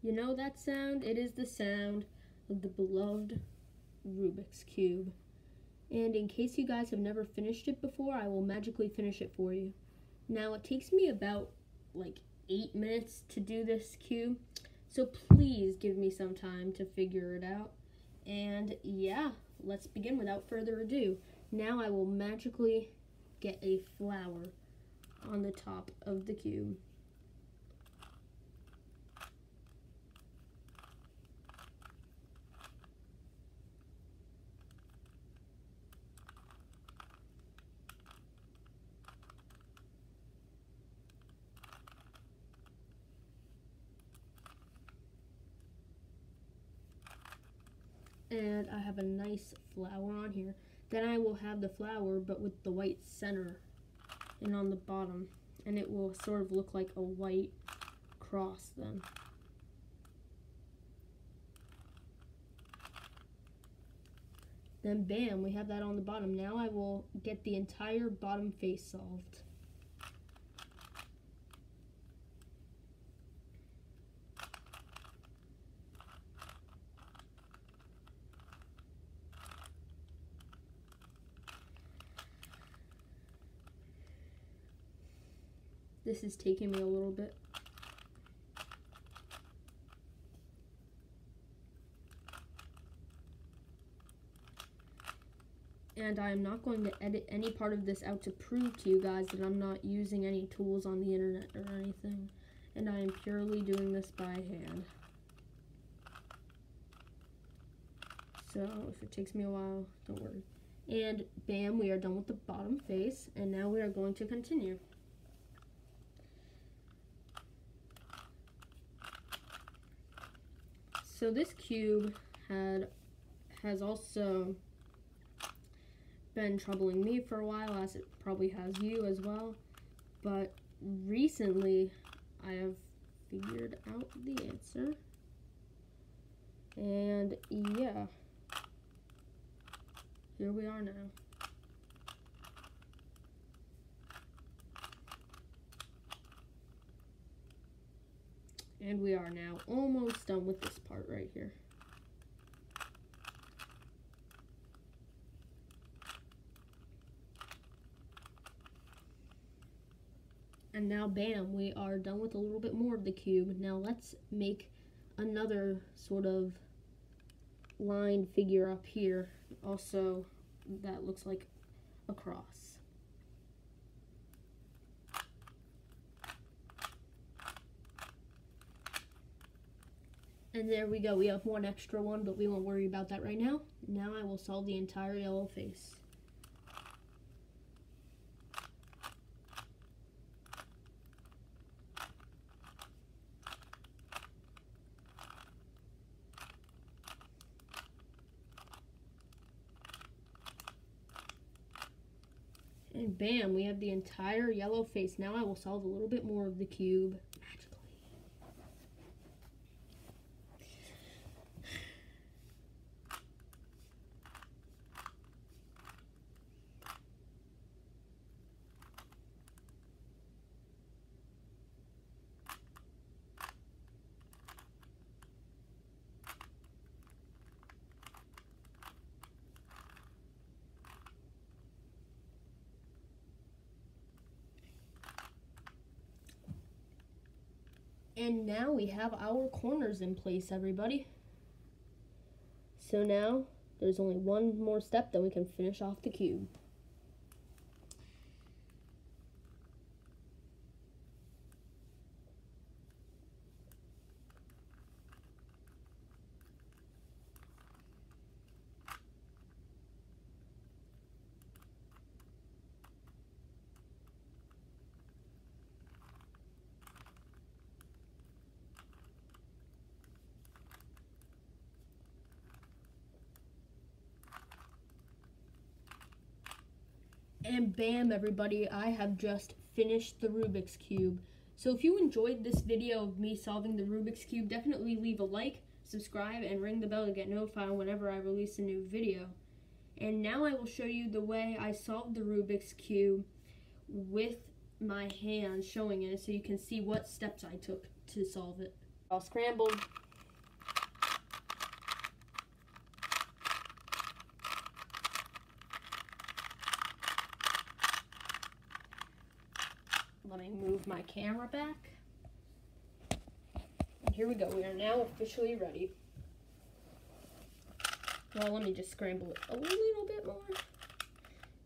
You know that sound? It is the sound of the beloved Rubik's Cube. And in case you guys have never finished it before, I will magically finish it for you. Now, it takes me about like 8 minutes to do this cube, so please give me some time to figure it out. And yeah, let's begin without further ado. Now I will magically get a flower on the top of the cube. And I have a nice flower on here. Then I will have the flower but with the white center and on the bottom, and it will sort of look like a white cross then. Then bam, we have that on the bottom. Now I will get the entire bottom face solved. This is taking me a little bit. And I'm not going to edit any part of this out to prove to you guys that I'm not using any tools on the internet or anything. And I am purely doing this by hand. So if it takes me a while, don't worry. And bam, we are done with the bottom face. And now we are going to continue. So this cube has also been troubling me for a while, as it probably has you as well. But recently, I have figured out the answer. And yeah, here we are now. And we are now almost done with this part right here. And now bam, we are done with a little bit more of the cube. Now let's make another sort of line figure up here. Also, that looks like a cross. And there we go, we have one extra one, but we won't worry about that right now. Now I will solve the entire yellow face. And bam, we have the entire yellow face. Now I will solve a little bit more of the cube magically. And now we have our corners in place, everybody. So now there's only one more step, then we can finish off the cube. And bam, everybody, I have just finished the Rubik's Cube. So if you enjoyed this video of me solving the Rubik's Cube, definitely leave a like, subscribe, and ring the bell to get notified whenever I release a new video. And now I will show you the way I solved the Rubik's Cube with my hand showing it, so you can see what steps I took to solve it. All scrambled. Let me move my camera back. And here we go. We are now officially ready. Well, let me just scramble it a little bit more.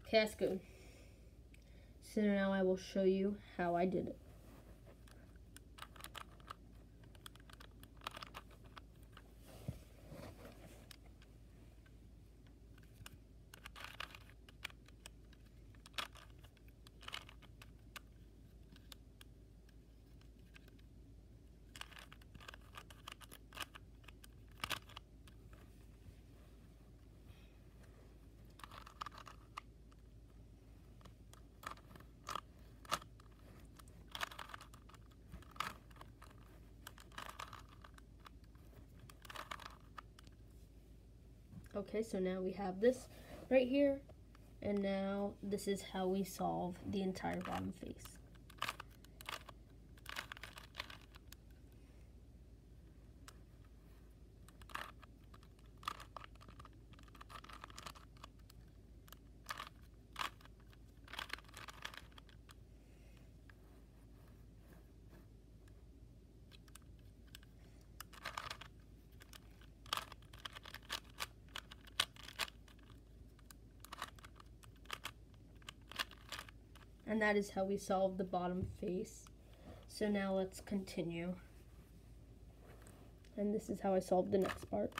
Okay, that's good. So now I will show you how I did it. Okay, so now we have this right here, and now this is how we solve the entire bottom face. And that is how we solve the bottom face. So now let's continue. And this is how I solved the next part.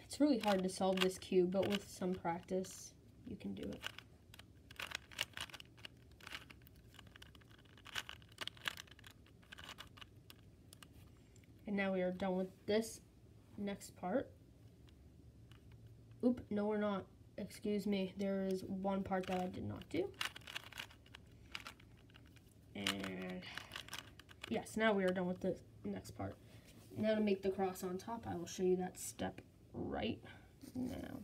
It's really hard to solve this cube, but with some practice, you can do it. And now we are done with this next part. Oop, no we're not. Excuse me, there is one part that I did not do. And yes, now we are done with the next part. Now to make the cross on top, I will show you that step right now.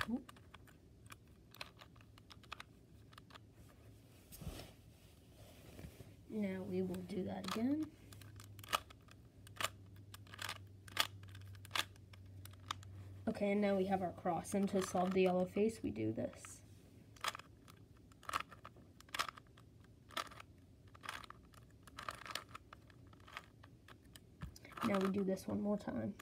Oop. Now we will do that again. Okay, and now we have our cross, and to solve the yellow face, we do this. Now we do this one more time.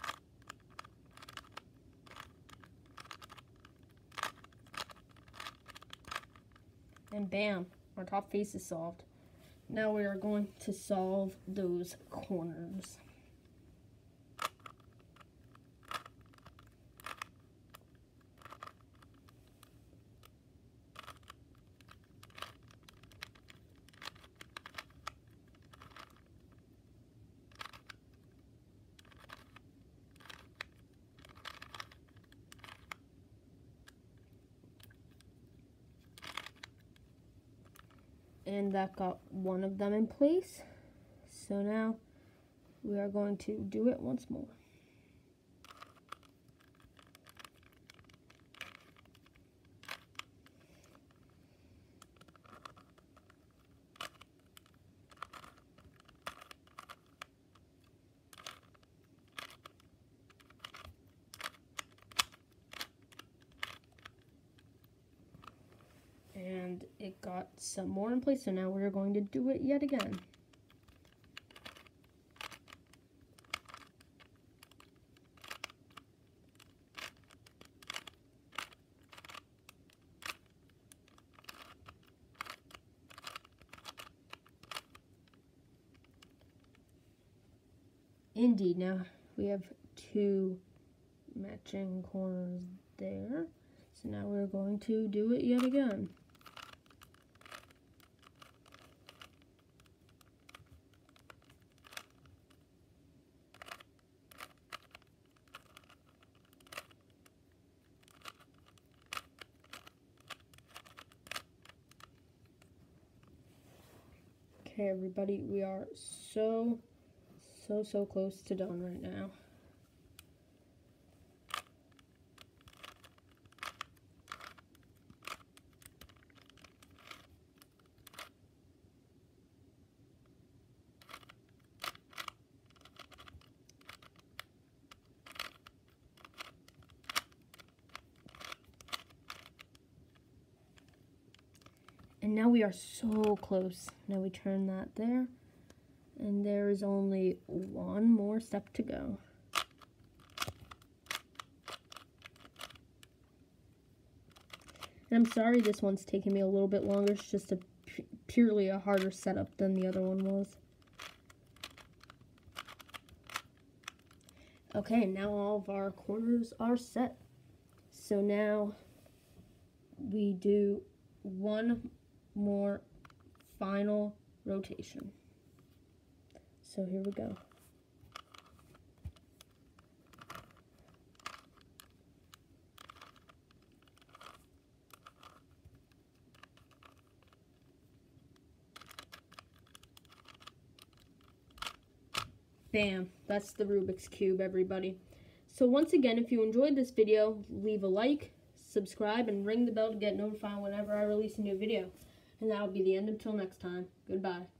And bam, our top face is solved. Now we are going to solve those corners. And that got one of them in place. So now we are going to do it once more. And it got some more in place, so now we're going to do it yet again. Indeed, now we have two matching corners there. So now we're going to do it yet again. Okay, everybody, we are so close to done right now. And now we are so close. Now we turn that there. And there is only one more step to go. And I'm sorry this one's taking me a little bit longer. It's just purely a harder setup than the other one was. Okay, now all of our corners are set. So now we do one more final rotation. So here we go. Bam, that's the Rubik's Cube, everybody. So once again, if you enjoyed this video, leave a like, subscribe, and ring the bell to get notified whenever I release a new video. And that'll be the end until next time. Goodbye.